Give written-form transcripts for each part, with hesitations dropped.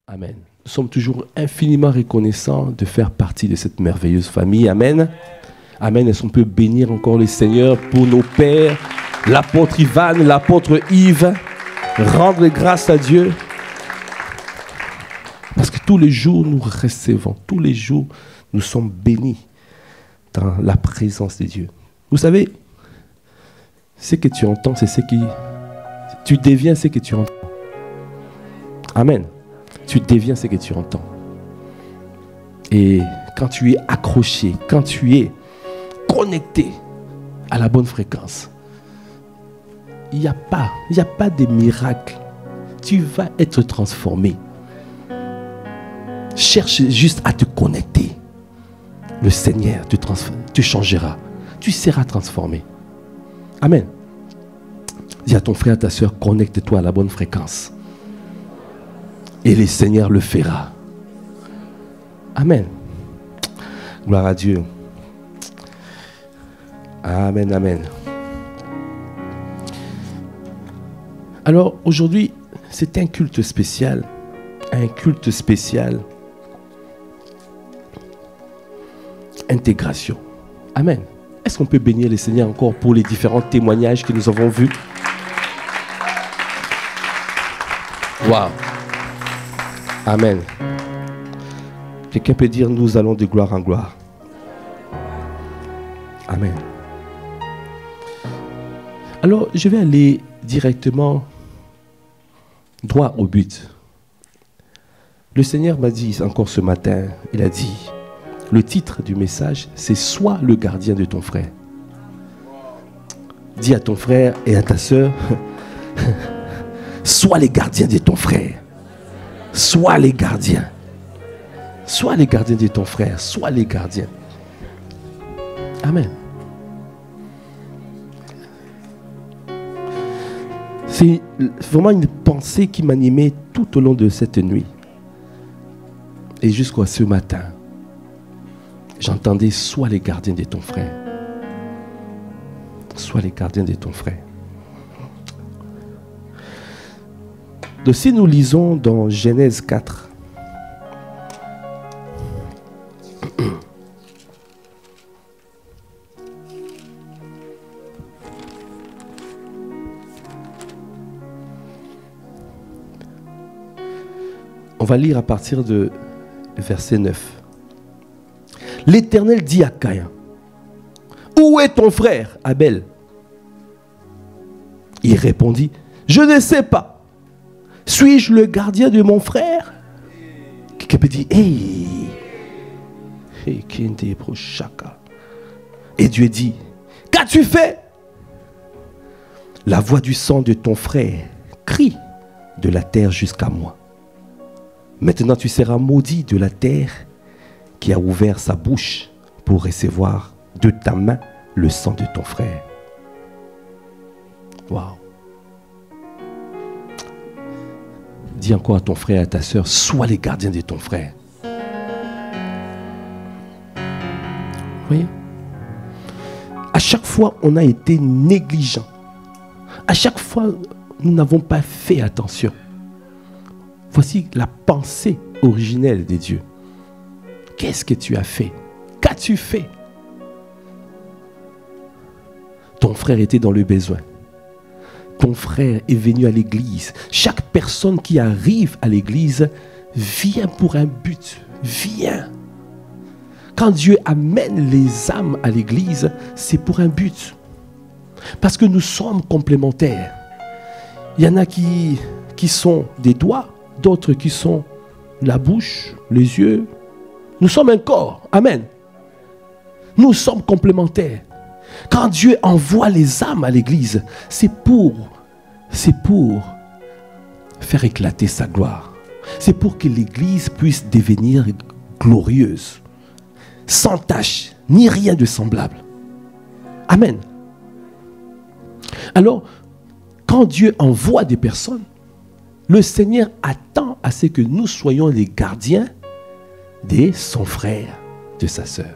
Amen. Nous sommes toujours infiniment reconnaissants de faire partie de cette merveilleuse famille. Amen. Amen. Est-ce qu'on peut bénir encore le Seigneur pour nos pères, l'apôtre Ivan, l'apôtre Yves, rendre grâce à Dieu. Parce que tous les jours, nous recevons, tous les jours, nous sommes bénis dans la présence de Dieu. Vous savez, ce que tu entends, c'est ce qui... Tu deviens ce que tu entends. Amen. Tu deviens ce que tu entends. Et quand tu es accroché, quand tu es connecté à la bonne fréquence, il n'y a pas de miracle. Tu vas être transformé. Cherche juste à te connecter. Le Seigneur te changera. Tu seras transformé. Amen. Dis à ton frère, à ta soeur, connecte-toi à la bonne fréquence. Et le Seigneur le fera. Amen. Gloire à Dieu. Amen, amen. Alors aujourd'hui, c'est un culte spécial. Un culte spécial. Intégration. Amen. Est-ce qu'on peut bénir le Seigneur encore pour les différents témoignages que nous avons vus? Waouh. Amen. Quelqu'un peut dire, nous allons de gloire en gloire. Amen. Alors, je vais aller directement droit au but. Le Seigneur m'a dit encore ce matin, il a dit, le titre du message, c'est « Sois le gardien de ton frère ». Dis à ton frère et à ta sœur, sois les gardiens de ton frère. Sois les gardiens. Sois les gardiens de ton frère. Sois les gardiens. Amen. C'est vraiment une pensée qui m'animait tout au long de cette nuit. Et jusqu'à ce matin, j'entendais « Sois les gardiens de ton frère. Sois les gardiens de ton frère. » Donc si nous lisons dans Genèse 4, on va lire à partir de verset 9. L'Éternel dit à Caïn, « Où est ton frère Abel ?» Il répondit, « Je ne sais pas. Suis-je le gardien de mon frère ?» Quelqu'un peut dire, hey. Et Dieu dit, qu'as-tu fait? La voix du sang de ton frère crie de la terre jusqu'à moi. Maintenant tu seras maudit de la terre qui a ouvert sa bouche pour recevoir de ta main le sang de ton frère. Waouh. Dis encore à ton frère et à ta soeur, sois les gardiens de ton frère. Vous voyez? À chaque fois, on a été négligent. À chaque fois, nous n'avons pas fait attention. Voici la pensée originelle de Dieu. Qu'est-ce que tu as fait? Qu'as-tu fait? Ton frère était dans le besoin. Ton frère est venu à l'église. Chaque personne qui arrive à l'église vient pour un but. Vient. Quand Dieu amène les âmes à l'église, c'est pour un but. Parce que nous sommes complémentaires. Il y en a qui sont des doigts, d'autres qui sont la bouche, les yeux. Nous sommes un corps. Amen. Nous sommes complémentaires. Quand Dieu envoie les âmes à l'église, c'est pour faire éclater sa gloire. C'est pour que l'église puisse devenir glorieuse, sans tache, ni rien de semblable. Amen. Alors, quand Dieu envoie des personnes, le Seigneur attend à ce que nous soyons les gardiens de son frère, de sa sœur.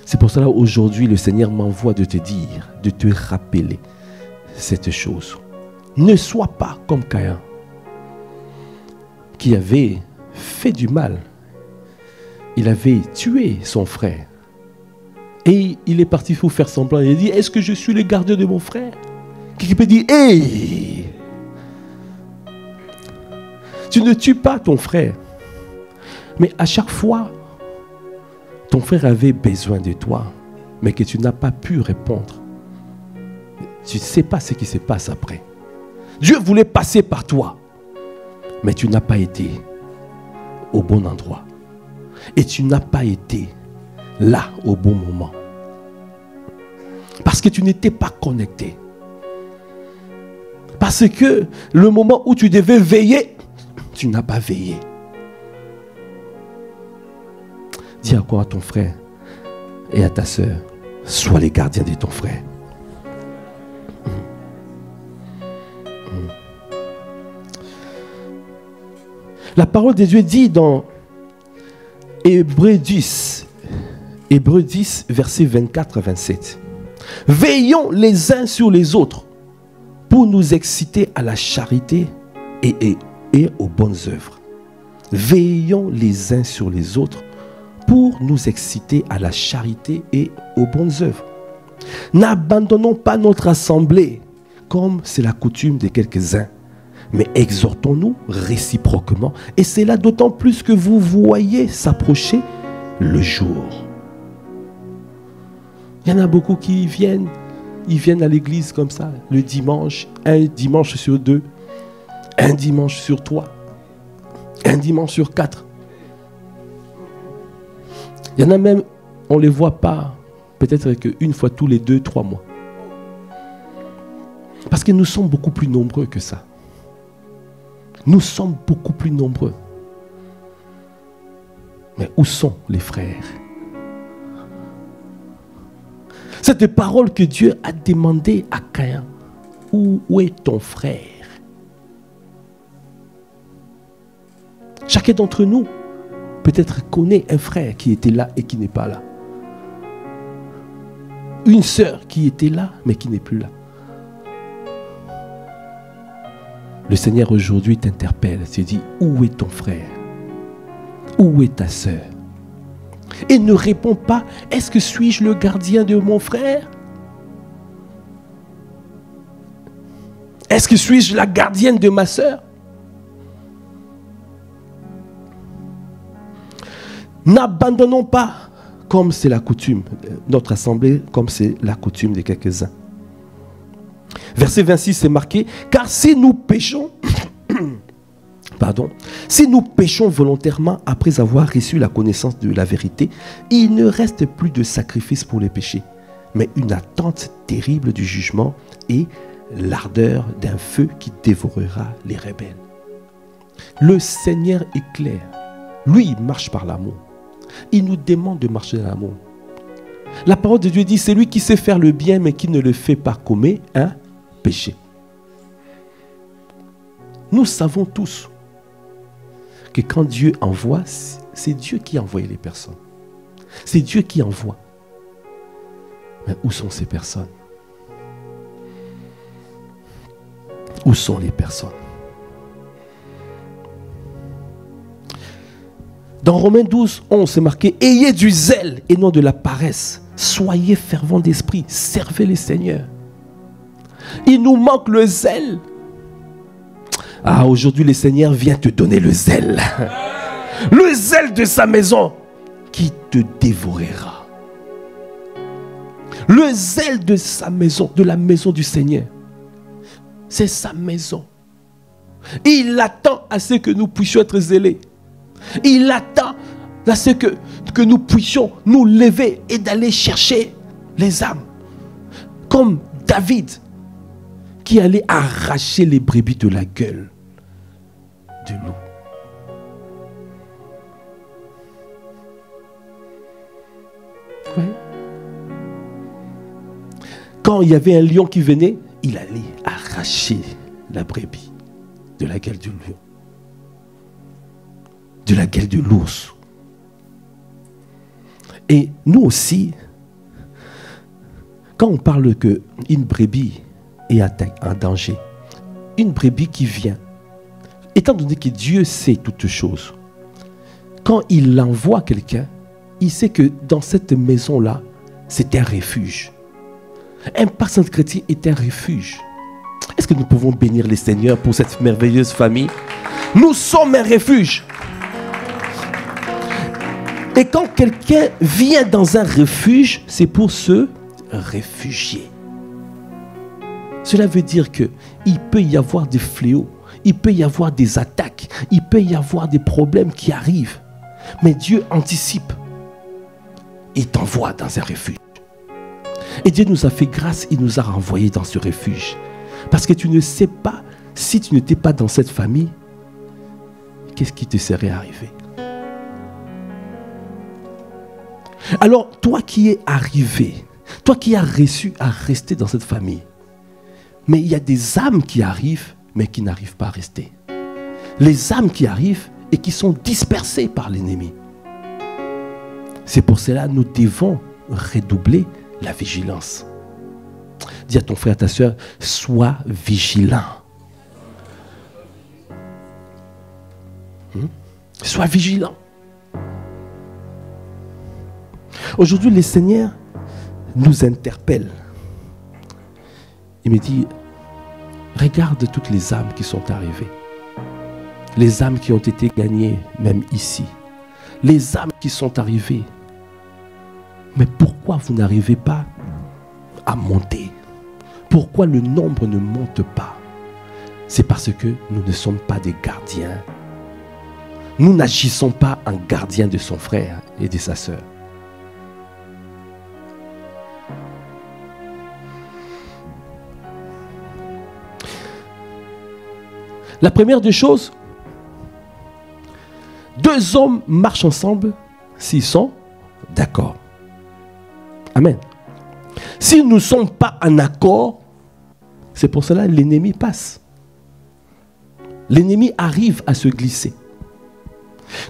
C'est pour cela aujourd'hui le Seigneur m'envoie de te dire, de te rappeler cette chose. Ne sois pas comme Caïn. qui avait fait du mal. Il avait tué son frère. Et il est parti pour faire semblant. Il a dit, est-ce que je suis le gardien de mon frère? Qui peut dire, hé, tu ne tues pas ton frère. Mais à chaque fois, ton frère avait besoin de toi, mais que tu n'as pas pu répondre. Tu ne sais pas ce qui se passe après. Dieu voulait passer par toi, mais tu n'as pas été au bon endroit. Et tu n'as pas été là au bon moment. Parce que tu n'étais pas connecté. Parce que le moment où tu devais veiller, tu n'as pas veillé. Dis encore à ton frère et à ta sœur, sois les gardiens de ton frère. La parole de Dieu dit dans Hébreux 10, versets 24 à 27. Veillons les uns sur les autres pour nous exciter à la charité et aux bonnes œuvres. Veillons les uns sur les autres pour nous exciter à la charité et aux bonnes œuvres. N'abandonnons pas notre assemblée comme c'est la coutume de quelques-uns, mais exhortons-nous réciproquement, et c'est là d'autant plus que vous voyez s'approcher le jour. Il y en a beaucoup qui viennent, ils viennent à l'église comme ça, le dimanche, un dimanche sur 2, un dimanche sur 3, un dimanche sur 4. Il y en a même, on ne les voit pas, peut-être qu'une fois tous les 2-3 mois. Parce que nous sommes beaucoup plus nombreux que ça. Nous sommes beaucoup plus nombreux. Mais où sont les frères? Cette parole que Dieu a demandé à Caïn. Où est ton frère? Chacun d'entre nous peut-être connaît un frère qui était là et qui n'est pas là. Une sœur qui était là mais qui n'est plus là. Le Seigneur aujourd'hui t'interpelle, te dit, où est ton frère? Où est ta sœur? Et ne réponds pas, est-ce que suis-je le gardien de mon frère? Est-ce que suis-je la gardienne de ma sœur? N'abandonnons pas, comme c'est la coutume, notre assemblée, comme c'est la coutume de quelques-uns. Verset 26, c'est marqué, car si nous péchons, si nous péchons volontairement après avoir reçu la connaissance de la vérité, il ne reste plus de sacrifice pour les péchés, mais une attente terrible du jugement et l'ardeur d'un feu qui dévorera les rebelles. Le Seigneur est clair. Lui, il marche par l'amour. Il nous demande de marcher dans l'amour. La parole de Dieu dit, c'est lui qui sait faire le bien, mais qui ne le fait pas commet un péché. Nous savons tous que quand Dieu envoie, c'est Dieu qui a envoyé les personnes. C'est Dieu qui envoie. Mais où sont ces personnes? Où sont les personnes? Dans Romains 12, 11, c'est marqué, ayez du zèle et non de la paresse. Soyez fervents d'esprit, servez les seigneurs. Il nous manque le zèle. Ah, aujourd'hui, le Seigneur vient te donner le zèle. Le zèle de sa maison qui te dévorera. Le zèle de sa maison, de la maison du Seigneur. C'est sa maison. Il attend à ce que nous puissions être zélés. Il attend à ce que nous puissions nous lever et d'aller chercher les âmes. Comme David qui allait arracher les brebis de la gueule du loup. Ouais. Quand il y avait un lion qui venait, il allait arracher la brebis de la gueule du lion, de la gueule de l'ours. Et nous aussi, quand on parle qu'une brebis est en danger, une brebis qui vient, étant donné que Dieu sait toutes choses, quand il envoie quelqu'un, il sait que dans cette maison-là, c'est un refuge. Un pasteur chrétien est un refuge. Est-ce que nous pouvons bénir le Seigneur pour cette merveilleuse famille? Nous sommes un refuge. Et quand quelqu'un vient dans un refuge, c'est pour se réfugier. Cela veut dire qu'il peut y avoir des fléaux, il peut y avoir des attaques, il peut y avoir des problèmes qui arrivent. Mais Dieu anticipe. Il t'envoie dans un refuge. Et Dieu nous a fait grâce, il nous a renvoyés dans ce refuge. Parce que tu ne sais pas, si tu n'étais pas dans cette famille, qu'est-ce qui te serait arrivé? Alors, toi qui es arrivé, toi qui as reçu à rester dans cette famille, mais il y a des âmes qui arrivent, mais qui n'arrivent pas à rester. Les âmes qui arrivent et qui sont dispersées par l'ennemi. C'est pour cela que nous devons redoubler la vigilance. Dis à ton frère, à ta soeur, sois vigilant. Sois vigilant. Aujourd'hui, le Seigneur nous interpelle. Il me dit, regarde toutes les âmes qui sont arrivées. Les âmes qui ont été gagnées, même ici. Les âmes qui sont arrivées. Mais pourquoi vous n'arrivez pas à monter? Pourquoi le nombre ne monte pas? C'est parce que nous ne sommes pas des gardiens. Nous n'agissons pas en gardien de son frère et de sa sœur. La première des choses, deux hommes marchent ensemble s'ils sont d'accord. Amen. Si nous ne sommes pas en accord, c'est pour cela que l'ennemi passe. L'ennemi arrive à se glisser.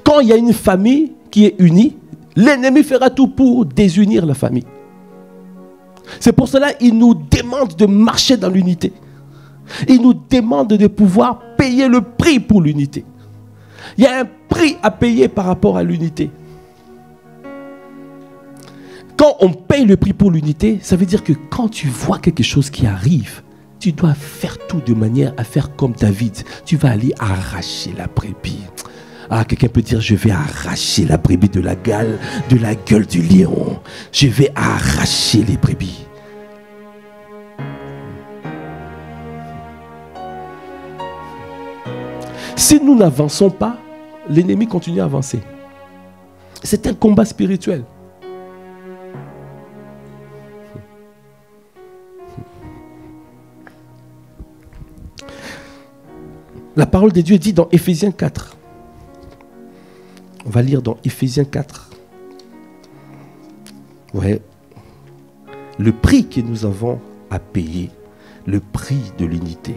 Quand il y a une famille qui est unie, l'ennemi fera tout pour désunir la famille. C'est pour cela qu'il nous demande de marcher dans l'unité. Il nous demande de pouvoir payer le prix pour l'unité. Il y a un prix à payer par rapport à l'unité. Quand on paye le prix pour l'unité, ça veut dire que quand tu vois quelque chose qui arrive, tu dois faire tout de manière à faire comme David. Tu vas aller arracher la brebis. Ah, quelqu'un peut dire, je vais arracher la brebis de la gueule du lion. Je vais arracher les brebis. Si nous n'avançons pas, l'ennemi continue à avancer. C'est un combat spirituel. La parole de Dieu dit dans Éphésiens 4. On va lire dans Éphésiens 4. Ouais. Le prix que nous avons à payer, le prix de l'unité.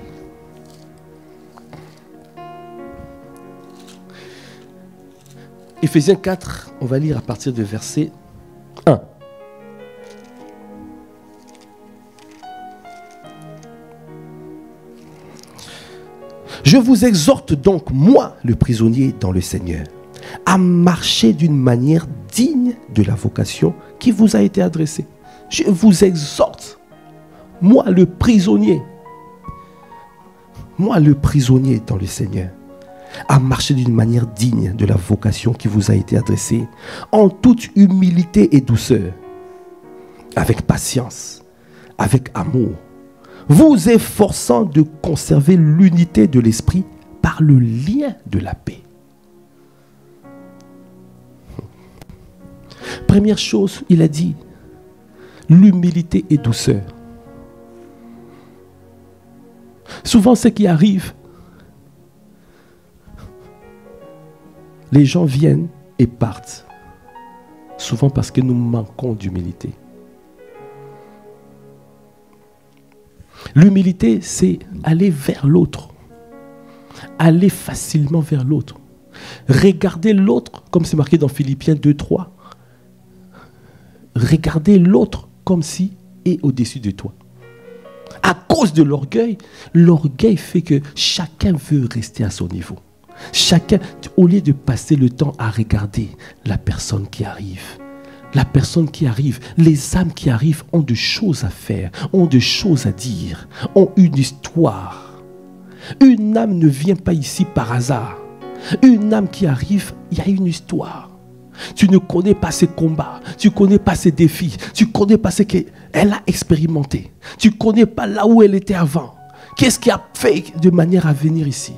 Éphésiens 4, on va lire à partir du verset 1. Je vous exhorte donc, moi, le prisonnier dans le Seigneur, à marcher d'une manière digne de la vocation qui vous a été adressée. Je vous exhorte, moi, le prisonnier dans le Seigneur, à marcher d'une manière digne de la vocation qui vous a été adressée, en toute humilité et douceur, avec patience, avec amour, vous efforçant de conserver l'unité de l'esprit par le lien de la paix. Première chose, il a dit, l'humilité et douceur. Souvent, ce qui arrive, les gens viennent et partent, souvent parce que nous manquons d'humilité. L'humilité, c'est aller vers l'autre, aller facilement vers l'autre, regarder l'autre, comme c'est marqué dans Philippiens 2:3, regarder l'autre comme s'il est au-dessus de toi. À cause de l'orgueil, l'orgueil fait que chacun veut rester à son niveau. Chacun, au lieu de passer le temps à regarder la personne qui arrive, les âmes qui arrivent ont des choses à faire, ont des choses à dire, ont une histoire. Une âme ne vient pas ici par hasard. Une âme qui arrive, il y a une histoire. Tu ne connais pas ses combats, tu ne connais pas ses défis, tu ne connais pas ce qu'elle a expérimenté. Tu ne connais pas là où elle était avant. Qu'est-ce qui a fait de manière à venir ici?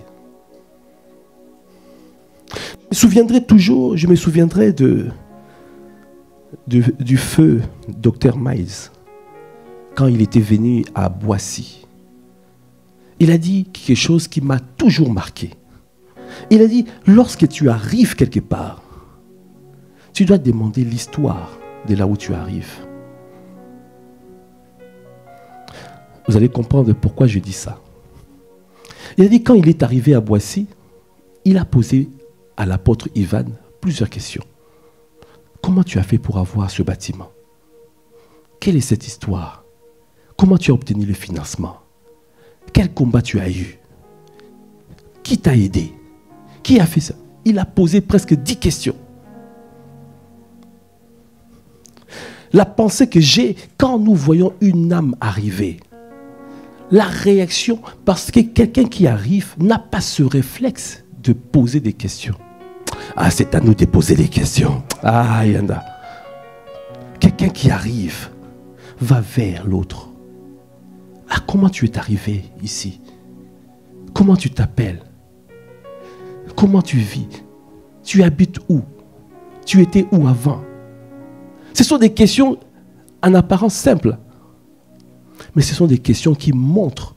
Je me souviendrai du feu Dr Miles quand il était venu à Boissy. Il a dit quelque chose qui m'a toujours marqué. Il a dit, lorsque tu arrives quelque part, tu dois demander l'histoire de là où tu arrives. Vous allez comprendre pourquoi je dis ça. Il a dit, quand il est arrivé à Boissy, il a posé à l'apôtre Ivan plusieurs questions. Comment tu as fait pour avoir ce bâtiment? Quelle est cette histoire? Comment tu as obtenu le financement? Quel combat tu as eu? Qui t'a aidé? Qui a fait ça? Il a posé presque 10 questions. La pensée que j'ai quand nous voyons une âme arriver, la réaction, parce que quelqu'un qui arrive n'a pas ce réflexe de poser des questions. Ah, c'est à nous de poser des questions. Ah, il y en a. Quelqu'un qui arrive va vers l'autre. Ah, comment tu es arrivé ici? Comment tu t'appelles? Comment tu vis? Tu habites où? Tu étais où avant? Ce sont des questions en apparence simples. Mais ce sont des questions qui montrent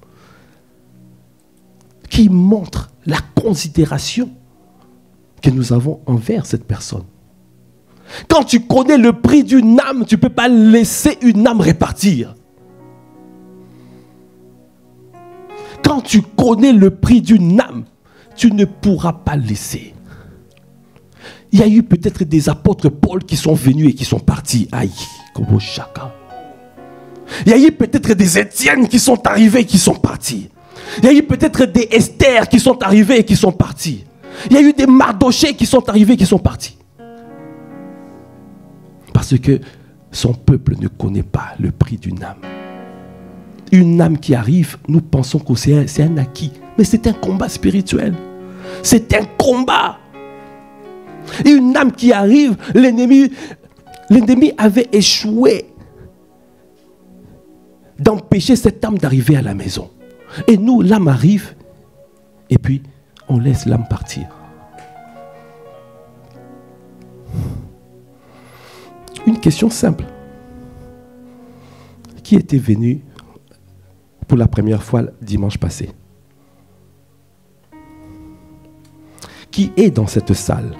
la considération que nous avons envers cette personne. Quand tu connais le prix d'une âme, tu ne peux pas laisser une âme repartir. Quand tu connais le prix d'une âme, tu ne pourras pas laisser. Il y a eu peut-être des apôtres Paul qui sont venus et qui sont partis. Aïe, comme au chacun. Il y a eu peut-être des Étienne qui sont arrivés et qui sont partis. Il y a eu peut-être des Esther qui sont arrivés et qui sont partis. Il y a eu des Mardochée qui sont arrivés et qui sont partis. Parce que son peuple ne connaît pas le prix d'une âme. Une âme qui arrive, nous pensons que c'est un acquis. Mais c'est un combat spirituel. C'est un combat. Et une âme qui arrive, l'ennemi avait échoué d'empêcher cette âme d'arriver à la maison. Et nous, l'âme arrive, et puis on laisse l'âme partir. Une question simple. Qui était venu pour la première fois dimanche passé? Qui est dans cette salle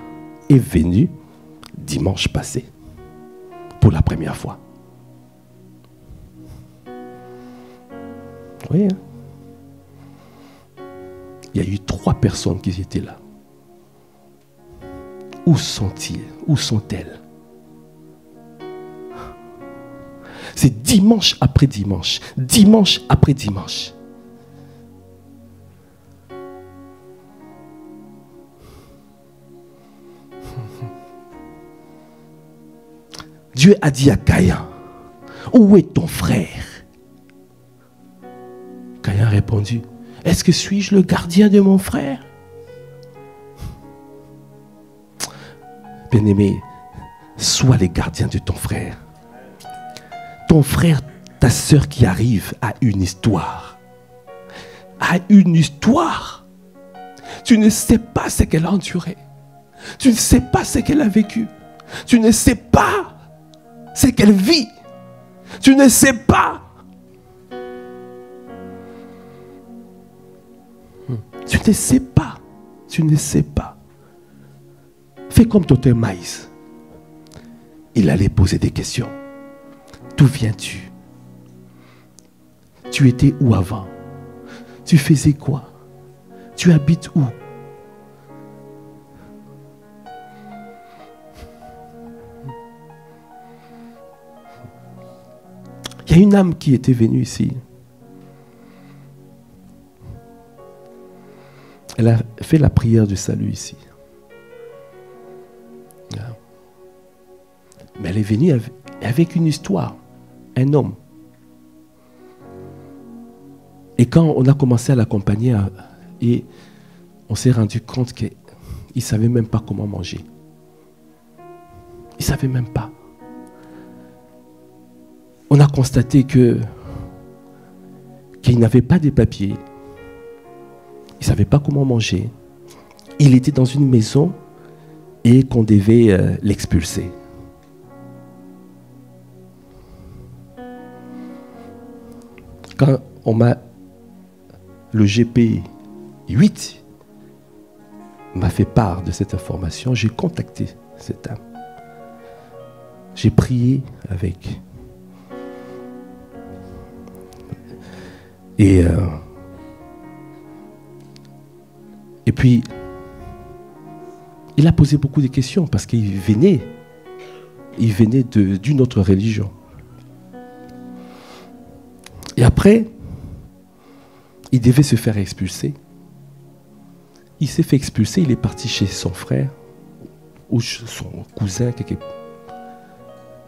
est venu dimanche passé pour la première fois? Oui, hein? Il y a eu 3 personnes qui étaient là. Où sont-ils? Où sont-elles? C'est dimanche après dimanche. Dimanche après dimanche. Dieu a dit à Caïn, où est ton frère? Caïn a répondu, est-ce que suis-je le gardien de mon frère? Bien-aimé, sois les gardiens de ton frère. Ton frère, ta sœur qui arrive a une histoire. A une histoire. Tu ne sais pas ce qu'elle a enduré. Tu ne sais pas ce qu'elle a vécu. Tu ne sais pas ce qu'elle vit. Tu ne sais pas. Tu ne sais pas. Tu ne sais pas. Fais comme Dr Miles. Il allait poser des questions. D'où viens-tu? Tu étais où avant? Tu faisais quoi? Tu habites où? Il y a une âme qui était venue ici. fait la prière du salut ici. Mais elle est venue avec une histoire, un homme. Et quand on a commencé à l'accompagner, et on s'est rendu compte qu'il ne savait même pas comment manger. Il ne savait même pas. On a constaté qu'il n'avait pas de papiers. Il ne savait pas comment manger. Il était dans une maison et qu'on devait l'expulser. Quand on m'a... Le GP 8 m'a fait part de cette information, j'ai contacté cette âme. J'ai prié avec. Et puis, il a posé beaucoup de questions parce qu'il venait d'une autre religion. Et après, il devait se faire expulser. Il s'est fait expulser, il est parti chez son frère ou son cousin.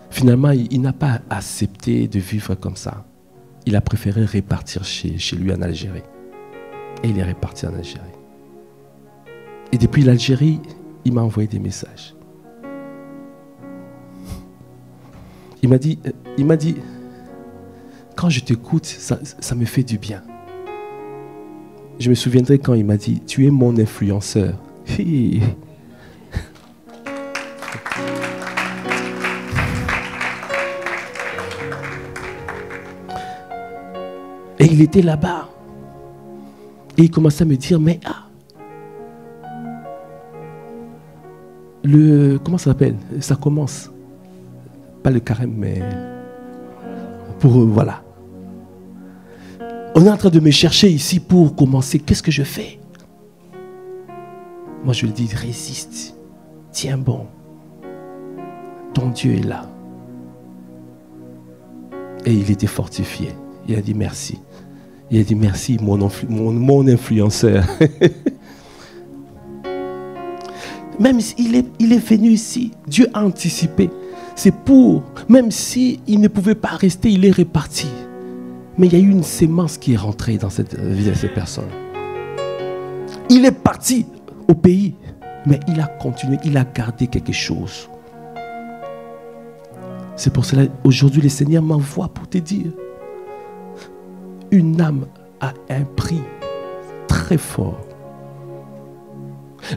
Finalement, il n'a pas accepté de vivre comme ça. Il a préféré repartir chez lui en Algérie. Et il est reparti en Algérie. Et depuis l'Algérie, il m'a envoyé des messages. Il m'a dit, quand je t'écoute, ça me fait du bien. Je me souviendrai quand il m'a dit, tu es mon influenceur. Et il était là-bas. Et il commençait à me dire, mais comment ça s'appelle? Ça commence. Pas le carême, mais voilà. On est en train de me chercher ici pour commencer. Qu'est-ce que je fais? Moi, je lui dis, résiste. Tiens bon. Ton Dieu est là. Et il était fortifié. Il a dit merci. Il a dit merci, mon influenceur. Même s'il est venu ici, Dieu a anticipé. C'est pour, même s'il ne pouvait pas rester, il est reparti. Mais il y a eu une sémence qui est rentrée dans cette vie de cette personne. Il est parti au pays, mais il a continué, il a gardé quelque chose. C'est pour cela, aujourd'hui, le Seigneur m'envoie pour te dire, une âme a un prix très fort.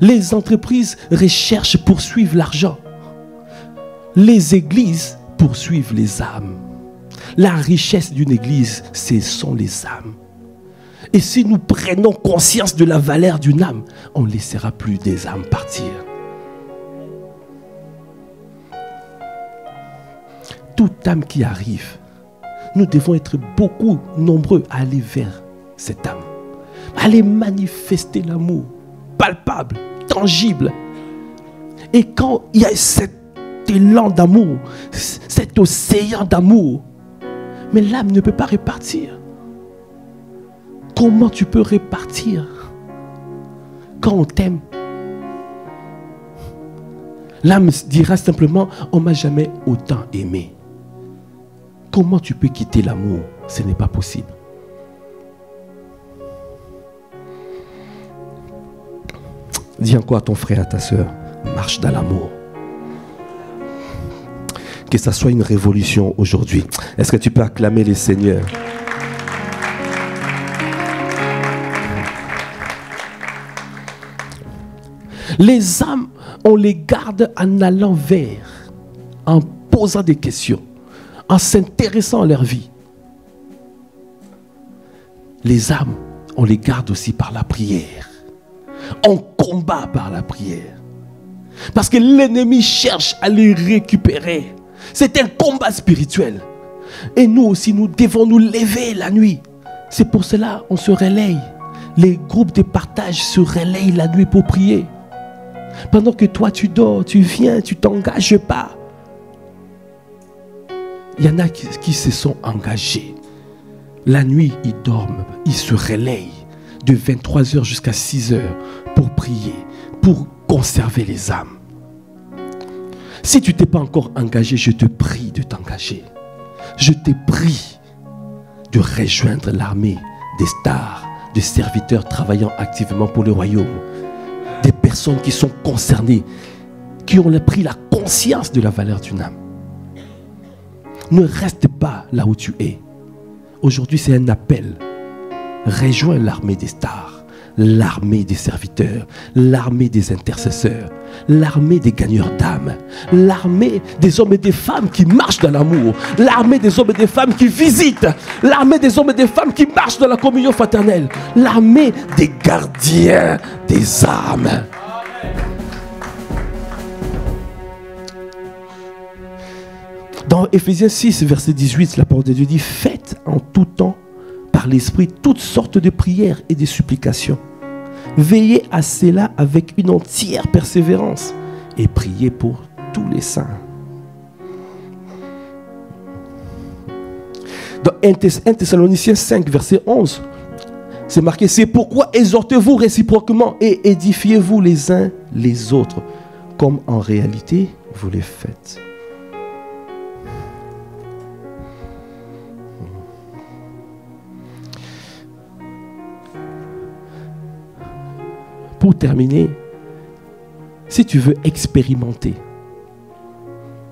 Les entreprises recherchent, poursuivent l'argent. Les églises poursuivent les âmes. La richesse d'une église, ce sont les âmes. Et si nous prenons conscience de la valeur d'une âme, on ne laissera plus des âmes partir. Toute âme qui arrive, nous devons être beaucoup nombreux à aller vers cette âme. À aller manifester l'amour palpable, tangible. Et quand il y a cet élan d'amour, cet océan d'amour, mais l'âme ne peut pas repartir. Comment tu peux repartir quand on t'aime? L'âme dira simplement, on ne m'a jamais autant aimé. Comment tu peux quitter l'amour? Ce n'est pas possible. Dis encore à ton frère, à ta soeur, marche dans l'amour. Que ça soit une révolution aujourd'hui. Est-ce que tu peux acclamer les Seigneurs? Les âmes, on les garde en allant vers, en posant des questions, en s'intéressant à leur vie. Les âmes, on les garde aussi par la prière. On combat par la prière. Parce que l'ennemi cherche à les récupérer. C'est un combat spirituel. Et nous aussi, nous devons nous lever la nuit. C'est pour cela qu'on se relaye. Les groupes de partage se relayent la nuit pour prier. Pendant que toi, tu dors, tu viens, tu t'engages pas. Il y en a qui se sont engagés. La nuit, ils dorment, ils se relayent de 23h jusqu'à 6h pour prier, pour conserver les âmes. Si tu ne t'es pas encore engagé, je te prie de t'engager. Je te prie de rejoindre l'armée des stars, des serviteurs travaillant activement pour le royaume. Des personnes qui sont concernées, qui ont pris la conscience de la valeur d'une âme. Ne reste pas là où tu es. Aujourd'hui, c'est un appel. Rejoins l'armée des stars, l'armée des serviteurs, l'armée des intercesseurs, l'armée des gagneurs d'âmes, l'armée des hommes et des femmes qui marchent dans l'amour, l'armée des hommes et des femmes qui visitent, l'armée des hommes et des femmes qui marchent dans la communion fraternelle, l'armée des gardiens des âmes. Dans Éphésiens 6, verset 18, la parole de Dieu dit « Faites en tout temps par l'Esprit toutes sortes de prières et de supplications. Veillez à cela avec une entière persévérance et priez pour tous les saints. » Dans 1 Thessaloniciens 5, verset 11, c'est marqué « C'est pourquoi exhortez-vous réciproquement et édifiez-vous les uns les autres, comme en réalité vous les faites. » Pour terminer, si tu veux expérimenter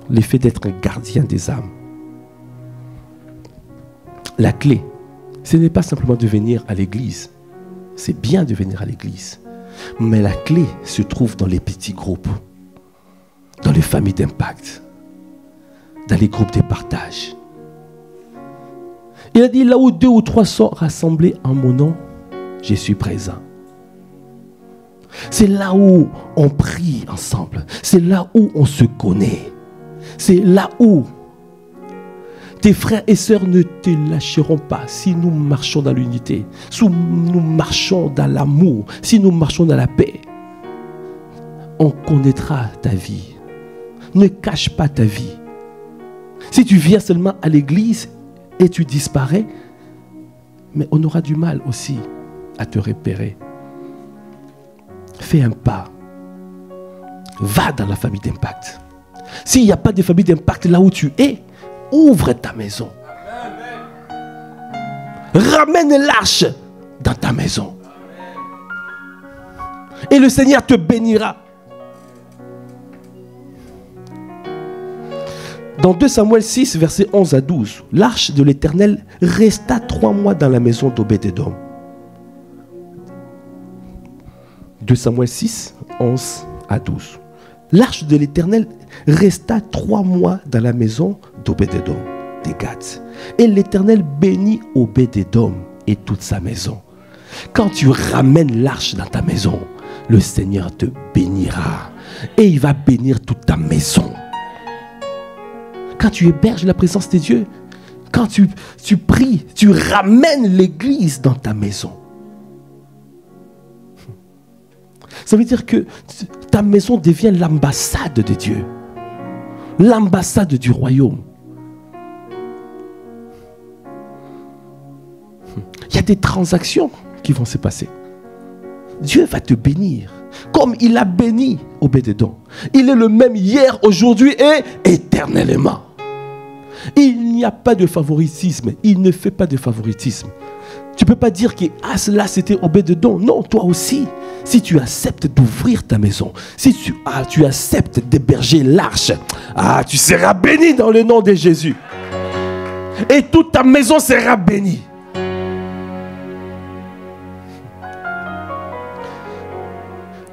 l'effet d'être un gardien des âmes, la clé, ce n'est pas simplement de venir à l'église. C'est bien de venir à l'église. Mais la clé se trouve dans les petits groupes, dans les familles d'impact, dans les groupes de partage. Il a dit, là où 2 ou 3 sont rassemblés en mon nom, je suis présent. C'est là où on prie ensemble. C'est là où on se connaît. C'est là où tes frères et sœurs ne te lâcheront pas si nous marchons dans l'unité, si nous marchons dans l'amour, si nous marchons dans la paix. On connaîtra ta vie. Ne cache pas ta vie. Si tu viens seulement à l'église et tu disparais, mais on aura du mal aussi à te repérer. Fais un pas. Va dans la famille d'impact. S'il n'y a pas de famille d'impact là où tu es, ouvre ta maison. Ramène l'arche dans ta maison. Et le Seigneur te bénira. Dans 2 Samuel 6, versets 11 à 12, l'arche de l'Éternel resta 3 mois dans la maison d'Obed-Édom. 2 Samuel 6, 11 à 12. L'arche de l'Éternel resta 3 mois dans la maison d'Obed-Édom, des Gath. Et l'Éternel bénit Obed-Édom et toute sa maison. Quand tu ramènes l'arche dans ta maison, le Seigneur te bénira. Et il va bénir toute ta maison. Quand tu héberges la présence de Dieu, quand tu pries, tu ramènes l'église dans ta maison. Ça veut dire que ta maison devient l'ambassade de Dieu. L'ambassade du royaume. Il y a des transactions qui vont se passer. Dieu va te bénir. Comme il a béni Obed-Édom. Il est le même hier, aujourd'hui et éternellement. Il n'y a pas de favoritisme. Il ne fait pas de favoritisme. Tu ne peux pas dire que cela c'était Obed-Édom. Non, toi aussi. Si tu acceptes d'ouvrir ta maison, si tu acceptes d'héberger l'arche, tu seras béni dans le nom de Jésus. Et toute ta maison sera bénie.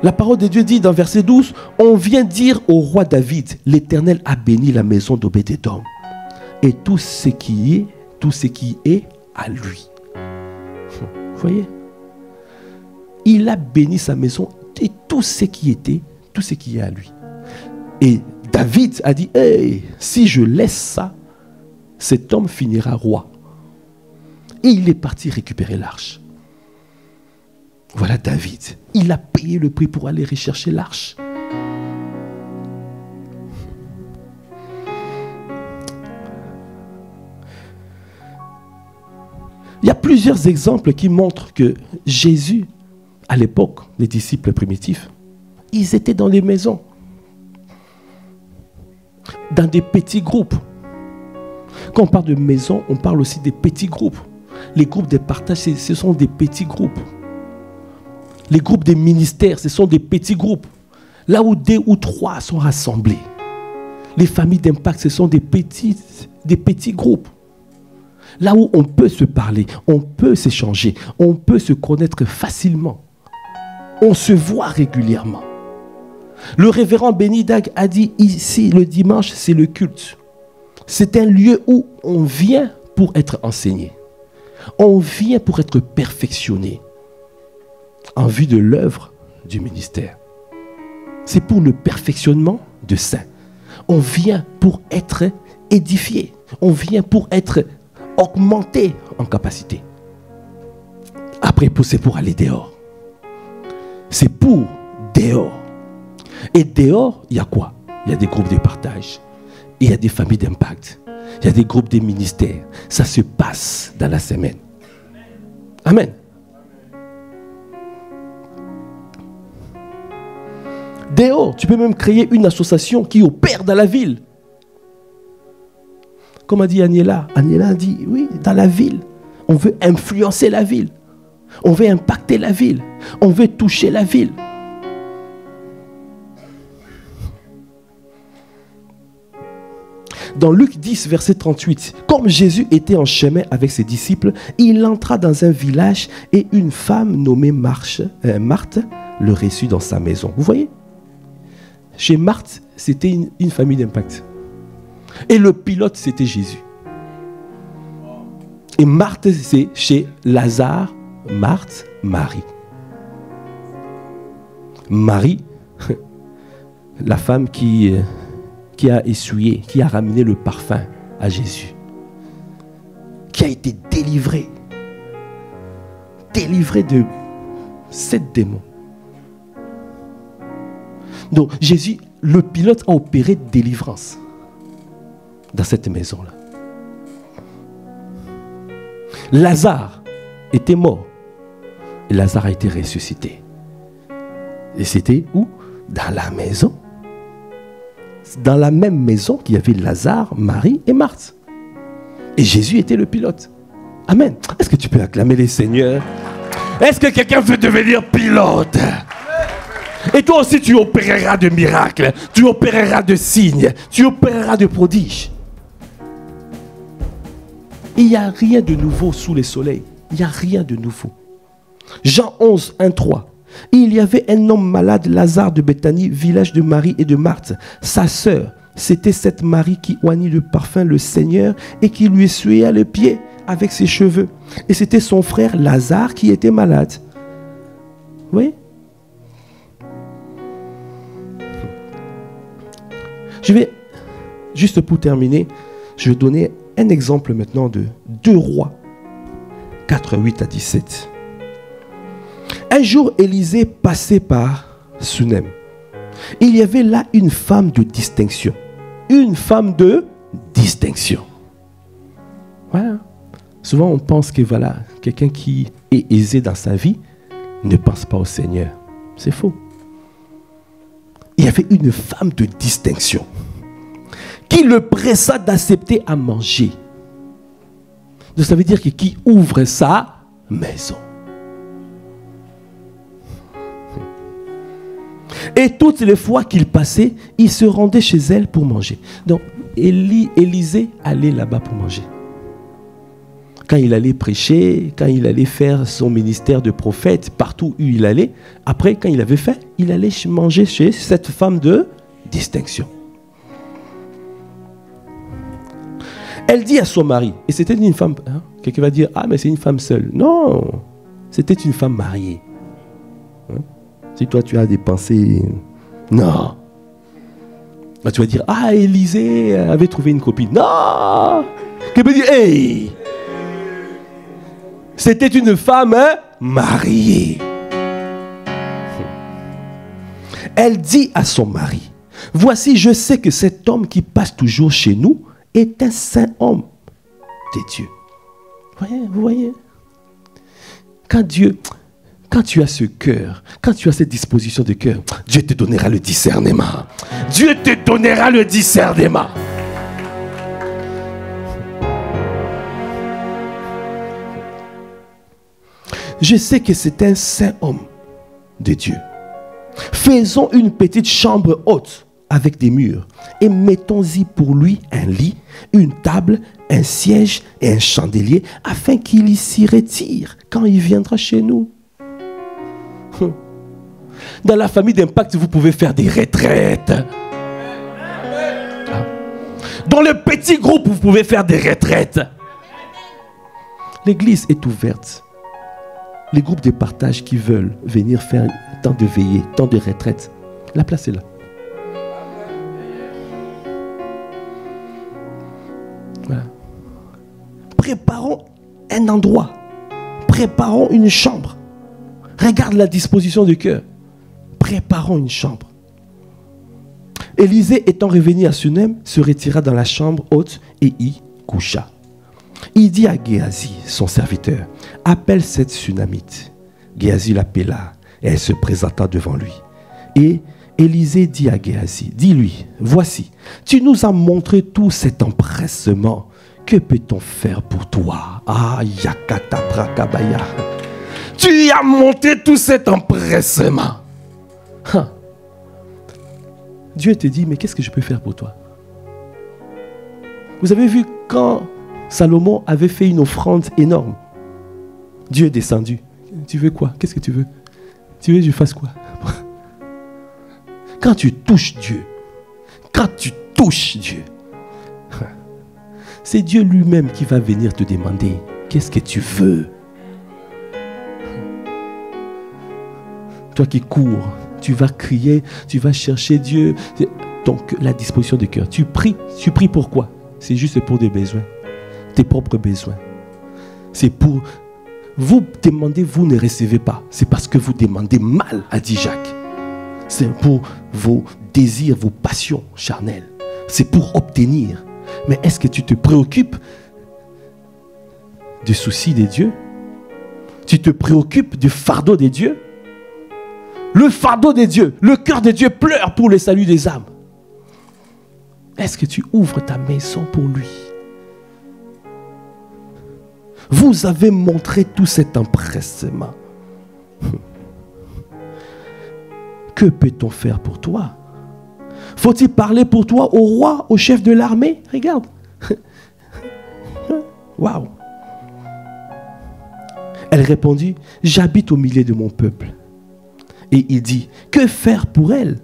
La parole de Dieu dit dans verset 12, on vient dire au roi David, l'Éternel a béni la maison d'Obed-Édom et tout ce qui est à lui. Vous voyez? Il a béni sa maison et tout ce qui est à lui. Et David a dit, hey, si je laisse ça, cet homme finira roi. Et il est parti récupérer l'arche. Voilà David. Il a payé le prix pour aller rechercher l'arche. Il y a plusieurs exemples qui montrent que Jésus à l'époque, les disciples primitifs, ils étaient dans les maisons, dans des petits groupes. Quand on parle de maison, on parle aussi des petits groupes. Les groupes de partage, ce sont des petits groupes. Les groupes des ministères, ce sont des petits groupes. Là où 2 ou 3 sont rassemblés. Les familles d'impact, ce sont des petits groupes. Là où on peut se parler, on peut s'échanger, on peut se connaître facilement. On se voit régulièrement. Le révérend Benny Dag a dit ici, le dimanche, c'est le culte. C'est un lieu où on vient pour être enseigné. On vient pour être perfectionné en vue de l'œuvre du ministère. C'est pour le perfectionnement de saints. On vient pour être édifié. On vient pour être augmenté en capacité. Après, c'est pour aller dehors. C'est pour dehors. Et dehors, il y a quoi? Il y a des groupes de partage. Il y a des familles d'impact. Il y a des groupes de ministères. Ça se passe dans la semaine. Amen. Dehors, tu peux même créer une association qui opère dans la ville. Comme a dit Aniela. Aniela a dit, oui, dans la ville. On veut influencer la ville. On veut impacter la ville. On veut toucher la ville. Dans Luc 10, verset 38, comme Jésus était en chemin avec ses disciples, il entra dans un village et une femme nommée Marthe le reçut dans sa maison. Vous voyez? Chez Marthe, c'était une famille d'impact. Et le pilote, c'était Jésus. Et Marthe, c'est chez Lazare, Marthe, Marie. Marie, la femme qui a essuyé, qui a ramené le parfum à Jésus, qui a été délivrée de 7 démons. Donc Jésus, le pilote, a opéré délivrance dans cette maison-là. Lazare était mort et Lazare a été ressuscité. Et c'était où? Dans la maison. Dans la même maison qu'il y avait Lazare, Marie et Marthe. Et Jésus était le pilote. Amen. Est-ce que tu peux acclamer les seigneurs? Est-ce que quelqu'un veut devenir pilote? Et toi aussi tu opéreras de miracles, tu opéreras de signes, tu opéreras de prodiges. Il n'y a rien de nouveau sous le soleil. Il n'y a rien de nouveau. Jean 11, 1, 3. Il y avait un homme malade, Lazare de Béthanie, village de Marie et de Marthe. Sa sœur, c'était cette Marie qui oignit de parfum le Seigneur et qui lui essuyait les pieds avec ses cheveux. Et c'était son frère Lazare qui était malade. Oui? Je vais, juste pour terminer, je vais donner un exemple maintenant de 2 Rois 4, 8 à 17. Un jour, Élisée passait par Sunem. Il y avait là une femme de distinction. Une femme de distinction. Voilà. Souvent, on pense que voilà, quelqu'un qui est aisé dans sa vie ne pense pas au Seigneur. C'est faux. Il y avait une femme de distinction qui le pressa d'accepter à manger. Donc ça veut dire que qui ouvre sa maison. Et toutes les fois qu'il passait, il se rendait chez elle pour manger. Donc Élisée allait là-bas pour manger. Quand il allait prêcher, quand il allait faire son ministère de prophète, partout où il allait, après, quand il avait fait, il allait manger chez cette femme de distinction. Elle dit à son mari, et c'était une femme, hein, quelqu'un va dire, ah mais c'est une femme seule. Non, c'était une femme mariée. Hein? Si toi tu as des pensées, non. Bah, tu vas dire, ah Élisée avait trouvé une copine. Non. Quelqu'un peut dire, hey. C'était une femme mariée. Elle dit à son mari, voici, je sais que cet homme qui passe toujours chez nous est un saint homme de Dieu. Vous voyez? Quand Dieu, Quand tu as ce cœur, quand tu as cette disposition de cœur, Dieu te donnera le discernement. Dieu te donnera le discernement. Je sais que c'est un saint homme de Dieu. Faisons une petite chambre haute avec des murs et mettons-y pour lui un lit, une table, un siège et un chandelier afin qu'il s'y retire quand il viendra chez nous. Dans la famille d'Impact, vous pouvez faire des retraites. Dans le petit groupe, vous pouvez faire des retraites. L'église est ouverte. Les groupes de partage qui veulent venir faire tant de veillées, tant de retraites, la place est là. Voilà. Préparons un endroit. Préparons une chambre. Regarde la disposition du cœur. Préparons une chambre. Élisée étant revenu à Sunem, se retira dans la chambre haute et y coucha. Il dit à Géasi, son serviteur, appelle cette Sunamite. Géasi l'appela et elle se présenta devant lui. Et Élisée dit à Géasi, dis-lui, voici, tu nous as montré tout cet empressement. Que peut-on faire pour toi? Ah, yakata prakabaya. Tu as montré tout cet empressement. Dieu te dit, mais qu'est-ce que je peux faire pour toi? Vous avez vu quand Salomon avait fait une offrande énorme. Dieu est descendu. Tu veux quoi? Qu'est-ce que tu veux? Tu veux que je fasse quoi? Quand tu touches Dieu, c'est Dieu lui-même qui va venir te demander, qu'est-ce que tu veux? Toi qui cours, tu vas crier, tu vas chercher Dieu. Donc la disposition du cœur. Tu pries pourquoi? C'est juste pour des besoins. Tes propres besoins. C'est pour vous demander, vous ne recevez pas. C'est parce que vous demandez mal, a dit Jacques. C'est pour vos désirs, vos passions charnelles. C'est pour obtenir. Mais est-ce que tu te préoccupes du souci de Dieu? Tu te préoccupes du fardeau de Dieu? Le fardeau de Dieu, le cœur de Dieu pleure pour le salut des âmes. Est-ce que tu ouvres ta maison pour lui? Vous avez montré tout cet empressement. Que peut-on faire pour toi? Faut-il parler pour toi au roi, au chef de l'armée? Regarde. Waouh. Elle répondit, j'habite au milieu de mon peuple. Et il dit, que faire pour elle?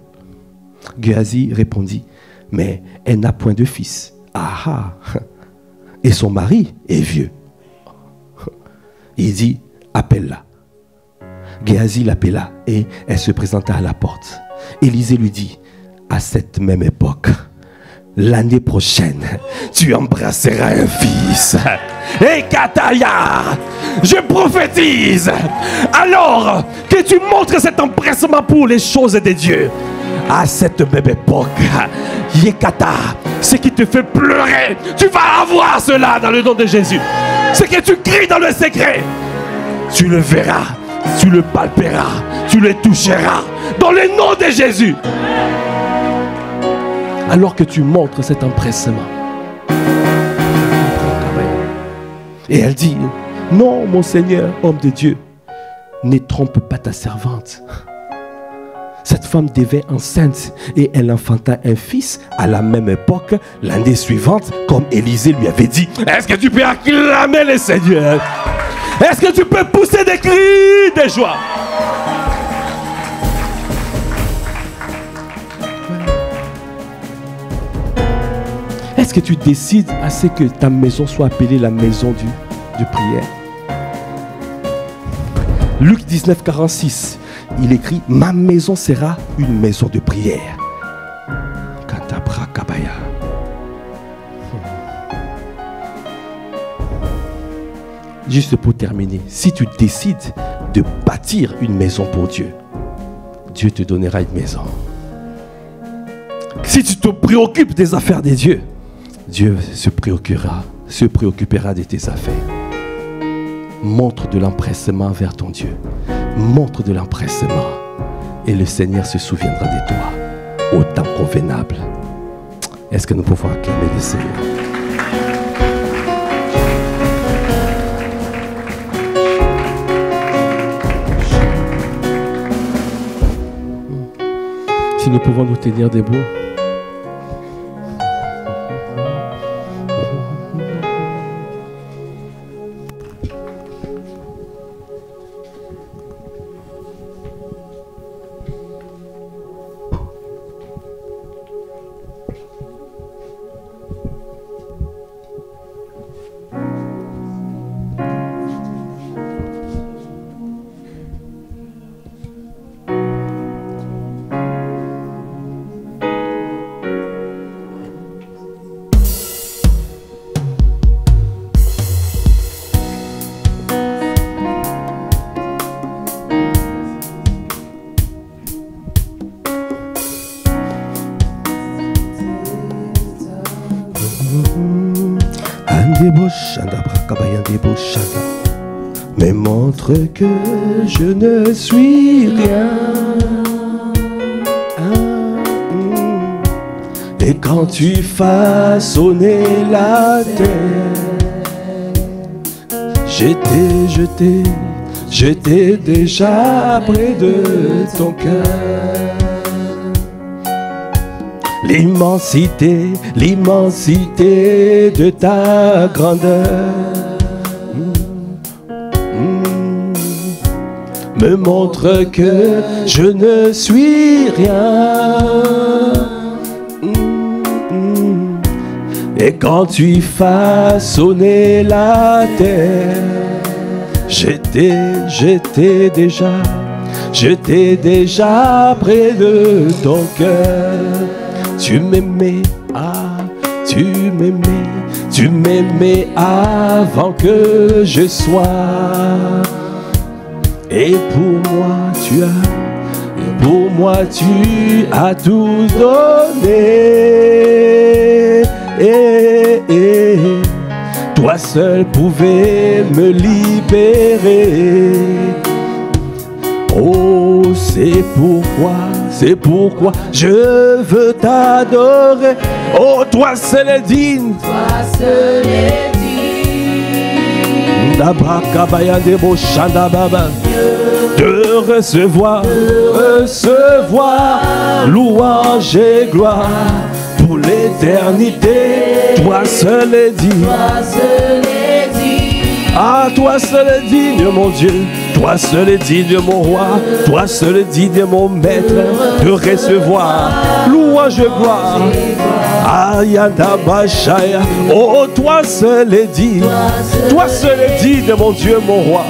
Géasi répondit, mais elle n'a point de fils. Ah ah. Et son mari est vieux. Il dit, appelle-la. Géasi l'appela et elle se présenta à la porte. Élisée lui dit, à cette même époque, l'année prochaine, tu embrasseras un fils. Et Kataya, je prophétise, alors que tu montres cet empressement pour les choses de Dieu. À cette même époque, Yekata, ce qui te fait pleurer, tu vas avoir cela dans le nom de Jésus. Ce que tu cries dans le secret, tu le verras, tu le palperas, tu le toucheras dans le nom de Jésus. Alors que tu montres cet empressement. Et elle dit, non mon Seigneur, homme de Dieu, ne trompe pas ta servante. Cette femme devait enceinte et elle enfanta un fils à la même époque, l'année suivante, comme Élisée lui avait dit. Est-ce que tu peux acclamer le Seigneur? Est-ce que tu peux pousser des cris de joie? Est-ce que tu décides à ce que ta maison soit appelée la maison de prière? Luc 19, 46, il écrit, ma maison sera une maison de prière. Juste pour terminer, si tu décides de bâtir une maison pour Dieu, Dieu te donnera une maison. Si tu te préoccupes des affaires de Dieu, Dieu se préoccupera de tes affaires. Montre de l'empressement vers ton Dieu. montre de l'empressement et le Seigneur se souviendra de toi au temps convenable. Est-ce que nous pouvons acclamer le Seigneur? Si nous pouvons nous tenir debout. Mais montre que je ne suis rien. Et quand tu façonnais la terre, j'étais déjà près de ton cœur. L'immensité de ta grandeur me montre que je ne suis rien. Et quand tu façonnais la terre, j'étais déjà près de ton cœur. Tu m'aimais avant que je sois. Et pour moi tu as tout donné. Toi seul pouvais me libérer. Oh, c'est pourquoi je veux t'adorer. Oh, toi seul est digne. De recevoir louange et gloire pour l'éternité. Toi seul est digne. Ah, toi seul est digne, mon Dieu. Toi seul est digne, mon roi. Toi seul est digne, mon maître, de recevoir louange et gloire. Ayadabashaya. Oh, toi seul est digne. Toi seul est digne, mon Dieu, mon roi.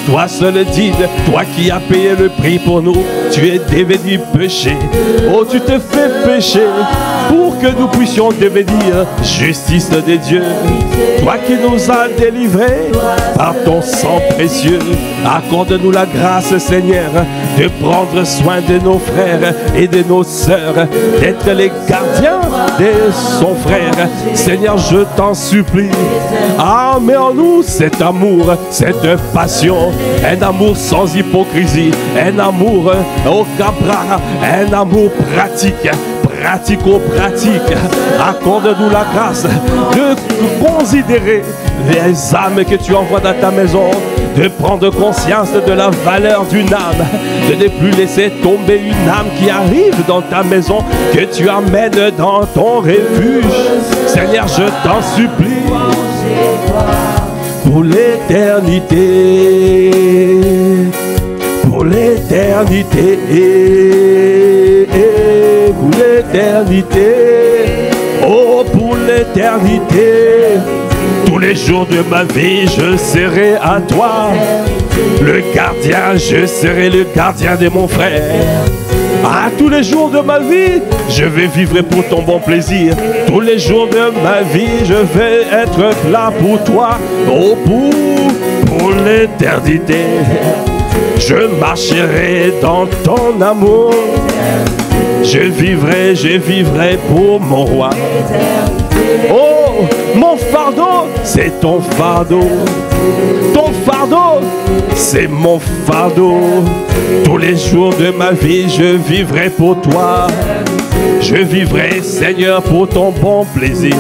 Toi seul est digne, toi qui as payé le prix pour nous. Tu es devenu péché. Oh, tu te fais péché pour que nous puissions devenir justice de Dieu. Toi qui nous as délivrés par ton sang précieux. Accorde-nous la grâce, Seigneur, de prendre soin de nos frères et de nos sœurs, d'être les gardiens de son frère. Seigneur, je t'en supplie. Ah, mets en nous cet amour, cette passion. Un amour sans hypocrisie, un amour au cabra, un amour pratique, pratico-pratique. Accorde-nous la grâce de considérer les âmes que tu envoies dans ta maison, de prendre conscience de la valeur d'une âme, de ne plus laisser tomber une âme qui arrive dans ta maison, que tu amènes dans ton refuge. Seigneur, je t'en supplie. Pour l'éternité, pour l'éternité, pour l'éternité, oh pour l'éternité, tous les jours de ma vie je serai à toi, le gardien, je serai le gardien de mon frère. Ah, tous les jours de ma vie, je vais vivre pour ton bon plaisir. Tous les jours de ma vie, je vais être là pour toi. Oh, pour l'éternité, je marcherai dans ton amour. Je vivrai pour mon roi. Oh, mon fardeau, c'est ton fardeau. Ton fardeau, c'est mon fardeau. Tous les jours de ma vie, je vivrai pour toi. Je vivrai, Seigneur, pour ton bon plaisir,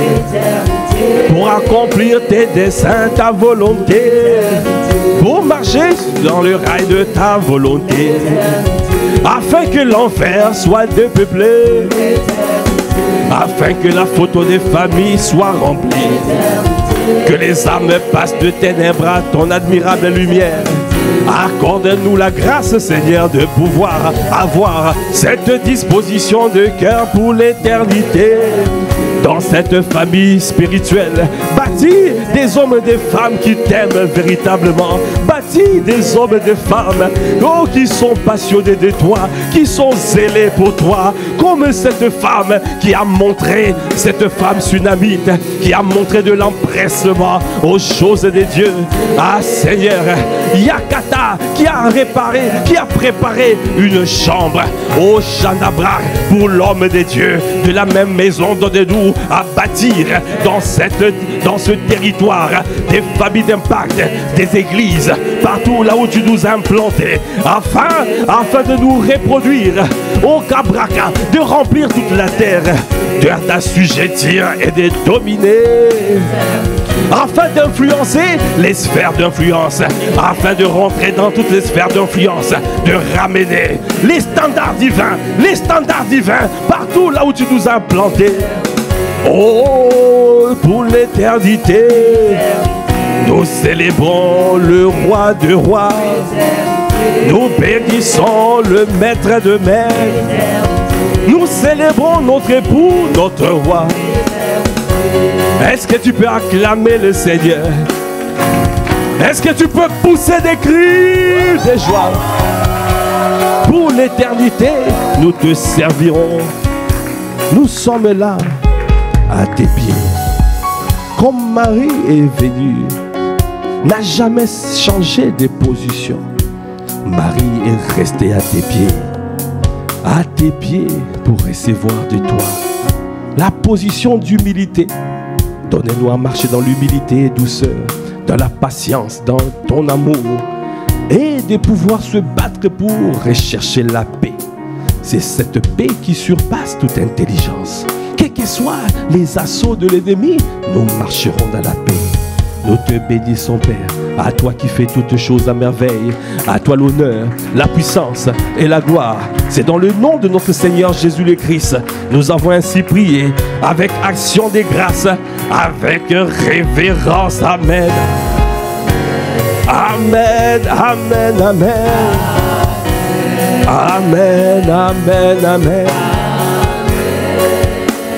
pour accomplir tes desseins, ta volonté, pour marcher dans le rail de ta volonté, afin que l'enfer soit dépeuplé, afin que la photo des familles soit remplie, que les âmes passent de ténèbres à ton admirable lumière. Accorde-nous la grâce, Seigneur, de pouvoir avoir cette disposition de cœur pour l'éternité. Dans cette famille spirituelle, bâtis des hommes et des femmes qui t'aiment véritablement. Bâtis des hommes et des femmes qui sont passionnés de toi, qui sont zélés pour toi, comme cette femme qui a montré, cette femme sunamite, qui a montré de l'empressement aux choses de Dieu. Ah Seigneur, Yakata qui a réparé, qui a préparé une chambre au Chanabra pour l'homme de Dieu. De la même maison, donnez-nous à bâtir dans ce territoire des familles d'impact, des églises, partout là où tu nous as implantés, afin de nous reproduire au Cabraca, de remplir toute la terre, de t'assujettir et de dominer, afin d'influencer les sphères d'influence, afin de rentrer dans toutes les sphères d'influence, de ramener les standards divins partout là où tu nous as implantés. Oh, pour l'éternité, nous célébrons le roi de rois, nous bénissons le maître de maîtres, nous célébrons notre époux, notre roi. Est-ce que tu peux acclamer le Seigneur? Est-ce que tu peux pousser des cris de joie? Pour l'éternité, nous te servirons. Nous sommes là, à tes pieds. Comme Marie est venue, n'a jamais changé de position. Marie est restée à tes pieds pour recevoir de toi la position d'humilité. Donnez-nous à marcher dans l'humilité et douceur, dans la patience, dans ton amour, et de pouvoir se battre pour rechercher la paix. C'est cette paix qui surpasse toute intelligence. Quels que soient les assauts de l'ennemi, nous marcherons dans la paix. Nous te bénissons, Père. À toi qui fais toutes choses à merveille. À toi l'honneur, la puissance et la gloire. C'est dans le nom de notre Seigneur Jésus le Christ. Nous avons ainsi prié avec action des grâces, avec révérence. Amen. Amen, amen, amen. Amen, amen, amen.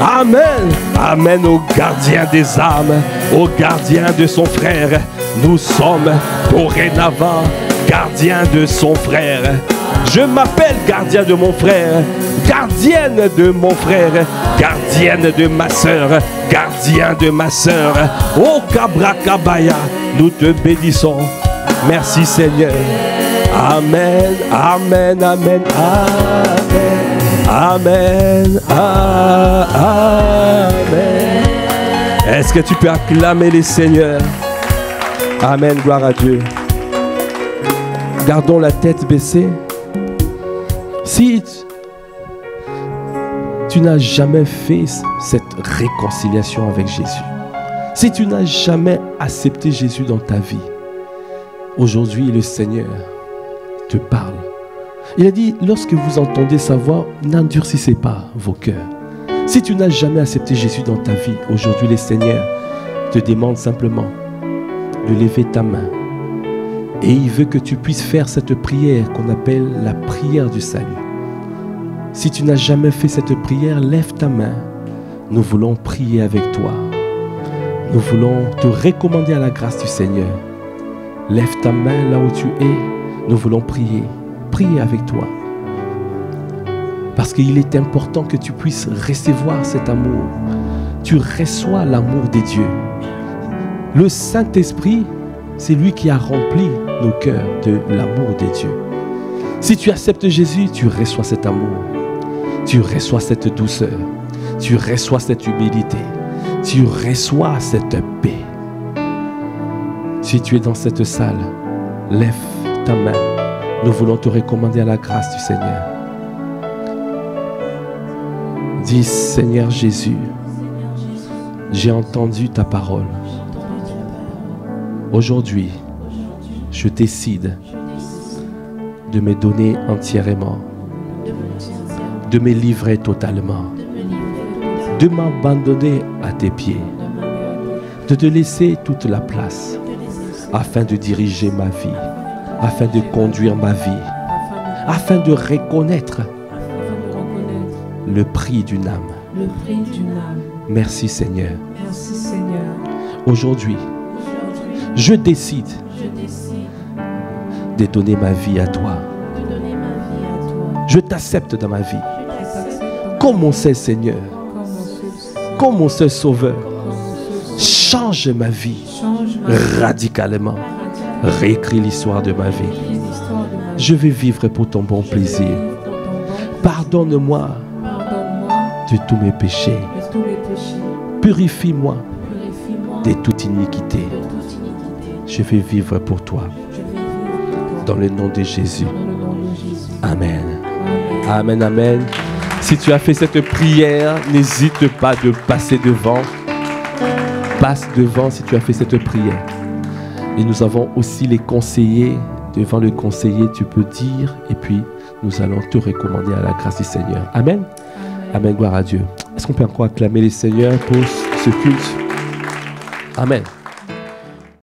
Amen, amen au gardien des âmes, au gardien de son frère. Nous sommes dorénavant gardiens de son frère. Je m'appelle gardien de mon frère, gardienne de mon frère, gardienne de ma soeur, gardien de ma soeur. Oh Kabrakabaya, nous te bénissons. Merci Seigneur. Amen, amen, amen, amen, amen, amen. Est-ce que tu peux acclamer les seigneurs? Amen, gloire à Dieu. Gardons la tête baissée. Si tu n'as jamais fait cette réconciliation avec Jésus, si tu n'as jamais accepté Jésus dans ta vie, aujourd'hui le Seigneur te parle. Il a dit, lorsque vous entendez sa voix, n'endurcissez pas vos cœurs. Si tu n'as jamais accepté Jésus dans ta vie, aujourd'hui le Seigneur te demande simplement de lever ta main. Et il veut que tu puisses faire cette prière qu'on appelle la prière du salut. Si tu n'as jamais fait cette prière, lève ta main. Nous voulons prier avec toi. Nous voulons te recommander à la grâce du Seigneur. Lève ta main là où tu es. Nous voulons prier. Prier avec toi. Parce qu'il est important que tu puisses recevoir cet amour. Tu reçois l'amour des dieux. Le Saint-Esprit, c'est lui qui a rempli nos cœurs de l'amour des dieux. Si tu acceptes Jésus, tu reçois cet amour. Tu reçois cette douceur. Tu reçois cette humilité. Tu reçois cette paix. Si tu es dans cette salle, lève ta main. Nous voulons te recommander à la grâce du Seigneur. Dis, Seigneur Jésus, j'ai entendu ta parole. Aujourd'hui, je décide de me donner entièrement, de me livrer totalement, de m'abandonner à tes pieds, de te laisser toute la place afin de diriger ma vie, afin de conduire ma vie, afin de reconnaître le prix d'une âme. Merci Seigneur. Aujourd'hui, je décide de donner ma vie à toi. Je t'accepte dans ma vie comme mon seul Seigneur, comme mon seul Sauveur. Change ma vie radicalement. Réécris l'histoire de ma vie. Je vais vivre pour ton bon plaisir. Pardonne-moi de tous mes péchés. Purifie-moi de toute iniquité. Je vais vivre pour toi. Dans le nom de Jésus. Amen. Amen, amen. Si tu as fait cette prière, n'hésite pas de passer devant. Passe devant si tu as fait cette prière. Et nous avons aussi les conseillers. Devant le conseiller, tu peux dire et puis nous allons te recommander à la grâce du Seigneur. Amen. Amen, gloire à Dieu. Est-ce qu'on peut encore acclamer les Seigneurs pour ce culte? Amen.